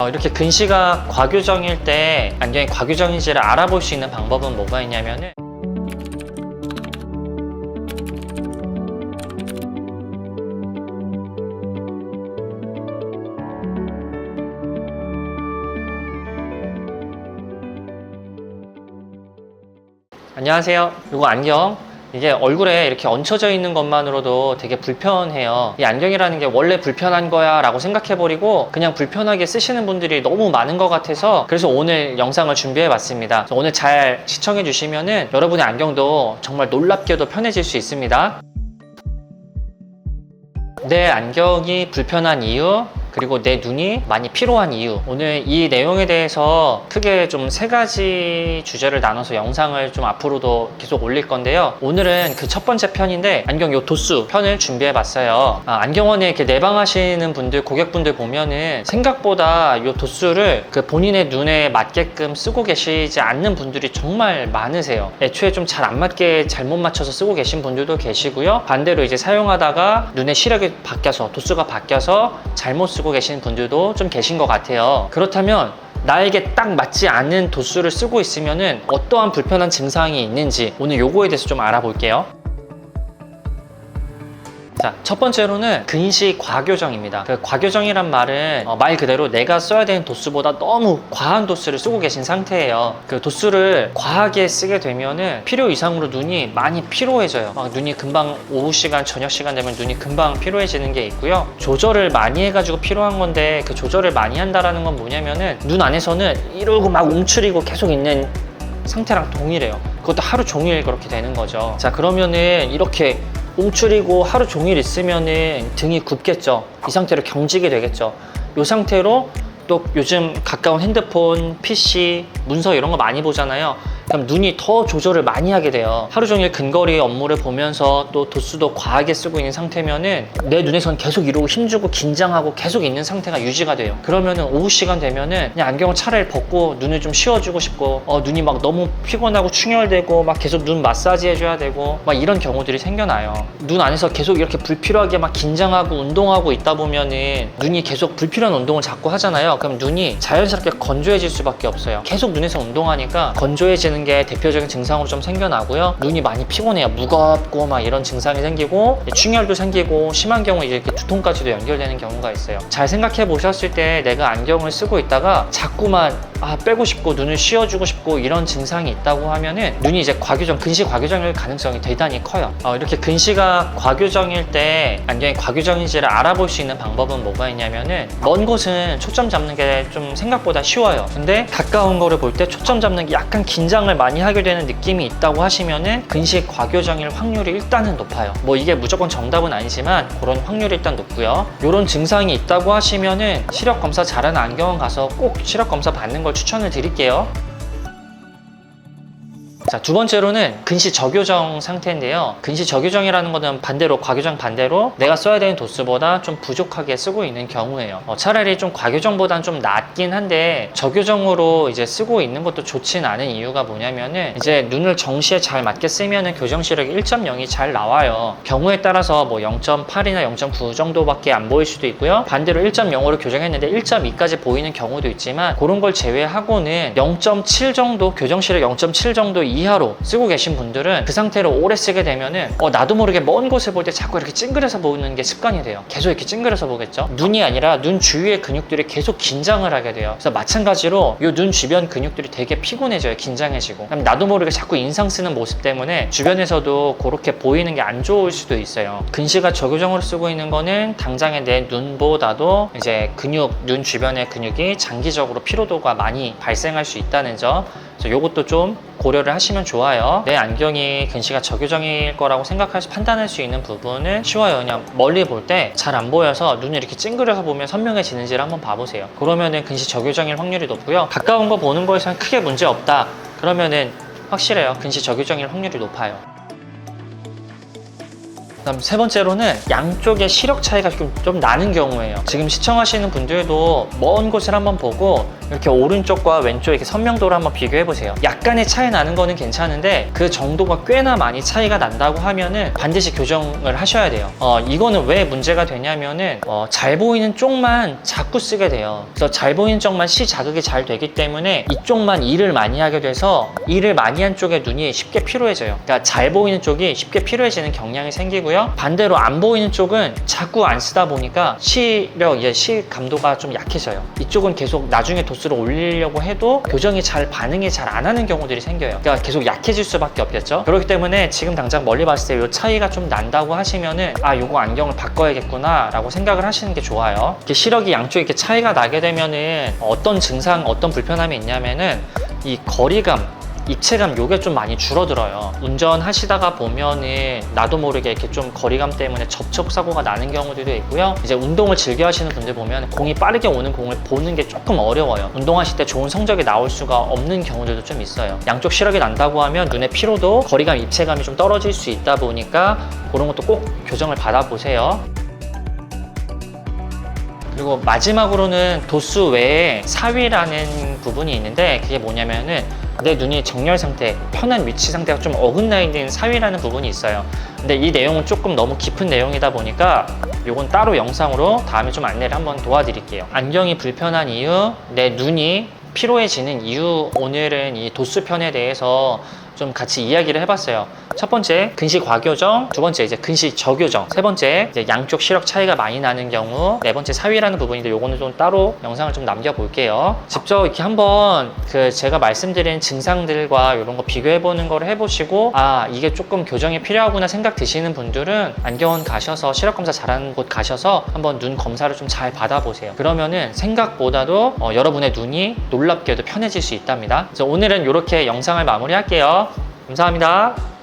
이렇게 근시가 과교정일 때 안경이 과교정인지를 알아볼 수 있는 방법은 뭐가 있냐면은 안녕하세요. 이거 안경 이게 얼굴에 이렇게 얹혀져 있는 것만으로도 되게 불편해요. 이 안경이라는 게 원래 불편한 거야 라고 생각해버리고 그냥 불편하게 쓰시는 분들이 너무 많은 것 같아서 그래서 오늘 영상을 준비해 봤습니다. 오늘 잘 시청해 주시면은 여러분의 안경도 정말 놀랍게도 편해질 수 있습니다. 내 안경이 불편한 이유, 그리고 내 눈이 많이 피로한 이유, 오늘 이 내용에 대해서 크게 좀 3가지 주제를 나눠서 영상을 좀 앞으로도 계속 올릴 건데요. 오늘은 그 첫 번째 편인데 안경 요 도수 편을 준비해 봤어요. 안경원에 이렇게 내방하시는 분들, 고객분들 보면은 생각보다 요 도수를 그 본인의 눈에 맞게끔 쓰고 계시지 않는 분들이 정말 많으세요. 애초에 좀 잘 안 맞게 잘못 맞춰서 쓰고 계신 분들도 계시고요. 반대로 이제 사용하다가 눈의 시력이 바뀌어서 도수가 바뀌어서 잘못 쓰고 계시는 분들도 좀 계신 것 같아요. 그렇다면 나에게 딱 맞지 않는 도수를 쓰고 있으면은 어떠한 불편한 증상이 있는지 오늘 요거에 대해서 좀 알아볼게요. 자, 첫 번째로는 근시 과교정입니다. 그 과교정이란 말은 말 그대로 내가 써야 되는 도수보다 너무 과한 도수를 쓰고 계신 상태예요. 그 도수를 과하게 쓰게 되면은 필요 이상으로 눈이 많이 피로해져요. 눈이 금방 오후 시간, 저녁 시간 되면 눈이 금방 피로해지는 게 있고요. 조절을 많이 해가지고 피로한 건데 그 조절을 많이 한다라는 건 뭐냐면은 눈 안에서는 이러고 막 움츠리고 계속 있는 상태랑 동일해요. 그것도 하루 종일 그렇게 되는 거죠. 자, 그러면은 이렇게 움츠리고 하루 종일 있으면은 등이 굽겠죠. 이 상태로 경직이 되겠죠. 이 상태로 또 요즘 가까운 핸드폰, PC, 문서 이런 거 많이 보잖아요. 그럼 눈이 더 조절을 많이 하게 돼요. 하루 종일 근거리 업무를 보면서 또 도수도 과하게 쓰고 있는 상태면은 내 눈에선 계속 이러고 힘주고 긴장하고 계속 있는 상태가 유지가 돼요. 그러면은 오후 시간 되면은 그냥 안경을 차라리 벗고 눈을 좀 쉬어주고 싶고 눈이 막 너무 피곤하고 충혈되고 막 계속 눈 마사지 해줘야 되고 막 이런 경우들이 생겨나요. 눈 안에서 계속 이렇게 불필요하게 막 긴장하고 운동하고 있다 보면은 눈이 계속 불필요한 운동을 자꾸 하잖아요. 그럼 눈이 자연스럽게 건조해질 수밖에 없어요. 계속 눈에서 운동하니까 건조해지는 게 대표적인 증상으로 좀 생겨나고요. 눈이 많이 피곤해요. 무겁고 막 이런 증상이 생기고 충혈도 생기고 심한 경우 이렇게 두통까지도 연결되는 경우가 있어요. 잘 생각해 보셨을 때 내가 안경을 쓰고 있다가 자꾸만 빼고 싶고 눈을 쉬어주고 싶고 이런 증상이 있다고 하면은 눈이 이제 과교정, 근시 과교정일 가능성이 대단히 커요. 이렇게 근시가 과교정일 때 안경이 과교정인지를 알아볼 수 있는 방법은 뭐가 있냐면은 먼 곳은 초점 잡는 게 좀 생각보다 쉬워요. 근데 가까운 거를 볼 때 초점 잡는 게 약간 긴장을 많이 하게 되는 느낌이 있다고 하시면은 근시 과교정일 확률이 일단은 높아요. 뭐 이게 무조건 정답은 아니지만 그런 확률이 일단 높고요. 이런 증상이 있다고 하시면은 시력 검사 잘하는 안경원 가서 꼭 시력 검사 받는 걸 추천을 드릴게요. 자, 두 번째로는 근시 저교정 상태인데요. 근시 저교정이라는 것은 반대로 과교정 반대로 내가 써야 되는 도수보다 좀 부족하게 쓰고 있는 경우예요. 차라리 좀 과교정보다는 좀 낫긴 한데 저교정으로 이제 쓰고 있는 것도 좋진 않은 이유가 뭐냐면은 이제 눈을 정시에 잘 맞게 쓰면은 교정 시력이 1.0이 잘 나와요. 경우에 따라서 뭐 0.8이나 0.9 정도밖에 안 보일 수도 있고요. 반대로 1.0으로 교정했는데 1.2까지 보이는 경우도 있지만 그런 걸 제외하고는 0.7 정도, 교정 시력 0.7 정도 이하로 쓰고 계신 분들은 그 상태로 오래 쓰게 되면은 나도 모르게 먼 곳을 볼 때 자꾸 이렇게 찡그려서 보는 게 습관이 돼요. 계속 이렇게 찡그려서 보겠죠. 눈이 아니라 눈 주위의 근육들이 계속 긴장을 하게 돼요. 그래서 마찬가지로 이 눈 주변 근육들이 되게 피곤해져요. 긴장해지고. 그럼 나도 모르게 자꾸 인상 쓰는 모습 때문에 주변에서도 그렇게 보이는 게 안 좋을 수도 있어요. 근시가 저교정으로 쓰고 있는 거는 당장의 내 눈보다도 이제 근육, 눈 주변의 근육이 장기적으로 피로도가 많이 발생할 수 있다는 점. 그래서 이것도 좀 고려를 하시면 좋아요. 내 안경이 근시가 저교정일 거라고 판단할 수 있는 부분은 쉬워요. 그냥 멀리 볼 때 잘 안 보여서 눈을 이렇게 찡그려서 보면 선명해지는지를 한번 봐보세요. 그러면은 근시 저교정일 확률이 높고요. 가까운 거 보는 거에서는 크게 문제 없다. 그러면은 확실해요. 근시 저교정일 확률이 높아요. 그다음 세 번째로는 양쪽의 시력 차이가 좀 나는 경우예요. 지금 시청하시는 분들도 먼 곳을 한번 보고 이렇게 오른쪽과 왼쪽 이렇게 선명도를 한번 비교해 보세요. 약간의 차이 나는 거는 괜찮은데 그 정도가 꽤나 많이 차이가 난다고 하면은 반드시 교정을 하셔야 돼요. 이거는 왜 문제가 되냐면은 잘 보이는 쪽만 자꾸 쓰게 돼요. 그래서 잘 보이는 쪽만 시 자극이 잘 되기 때문에 이쪽만 일을 많이 하게 돼서 일을 많이 한 쪽의 눈이 쉽게 피로해져요. 그러니까 잘 보이는 쪽이 쉽게 피로해지는 경향이 생기고요. 반대로 안 보이는 쪽은 자꾸 안 쓰다 보니까 시력, 시감도가 좀 약해져요. 이쪽은 계속 나중에 도수를 올리려고 해도 교정이 반응이 잘 안 하는 경우들이 생겨요. 그러니까 계속 약해질 수밖에 없겠죠. 그렇기 때문에 지금 당장 멀리 봤을 때 이 차이가 좀 난다고 하시면은 요거 안경을 바꿔야겠구나 라고 생각을 하시는 게 좋아요. 이렇게 시력이 양쪽에 이렇게 차이가 나게 되면은 어떤 증상, 어떤 불편함이 있냐면은 이 거리감, 입체감 요게 좀 많이 줄어들어요. 운전하시다가 보면은 나도 모르게 이렇게 좀 거리감 때문에 접촉사고가 나는 경우들도 있고요. 이제 운동을 즐겨 하시는 분들 보면 공이 빠르게 오는 공을 보는 게 조금 어려워요. 운동하실 때 좋은 성적이 나올 수가 없는 경우들도 좀 있어요. 양쪽 시력이 난다고 하면 눈의 피로도, 거리감, 입체감이 좀 떨어질 수 있다 보니까 그런 것도 꼭 교정을 받아보세요. 그리고 마지막으로는 도수 외에 사위라는 부분이 있는데 그게 뭐냐면은 내 눈이 정렬 상태, 편한 위치 상태가 좀 어긋나 있는 사위라는 부분이 있어요. 근데 이 내용은 조금 너무 깊은 내용이다 보니까 이건 따로 영상으로 다음에 좀 안내를 한번 도와드릴게요. 안경이 불편한 이유, 내 눈이 피로해지는 이유, 오늘은 이 도수 편에 대해서 좀 같이 이야기를 해봤어요. 첫 번째, 근시 과교정. 두 번째, 이제 근시 저교정. 세 번째, 이제 양쪽 시력 차이가 많이 나는 경우. 네 번째, 사위라는 부분인데 요거는 좀 따로 영상을 좀 남겨볼게요. 직접 이렇게 한번 제가 말씀드린 증상들과 이런 거 비교해보는 거를 해보시고 이게 조금 교정이 필요하구나 생각 드시는 분들은 안경원 가셔서 시력 검사 잘하는 곳 가셔서 한번 눈 검사를 좀 잘 받아보세요. 그러면은 생각보다도 여러분의 눈이 놀랍게도 편해질 수 있답니다. 그래서 오늘은 이렇게 영상을 마무리할게요. 감사합니다.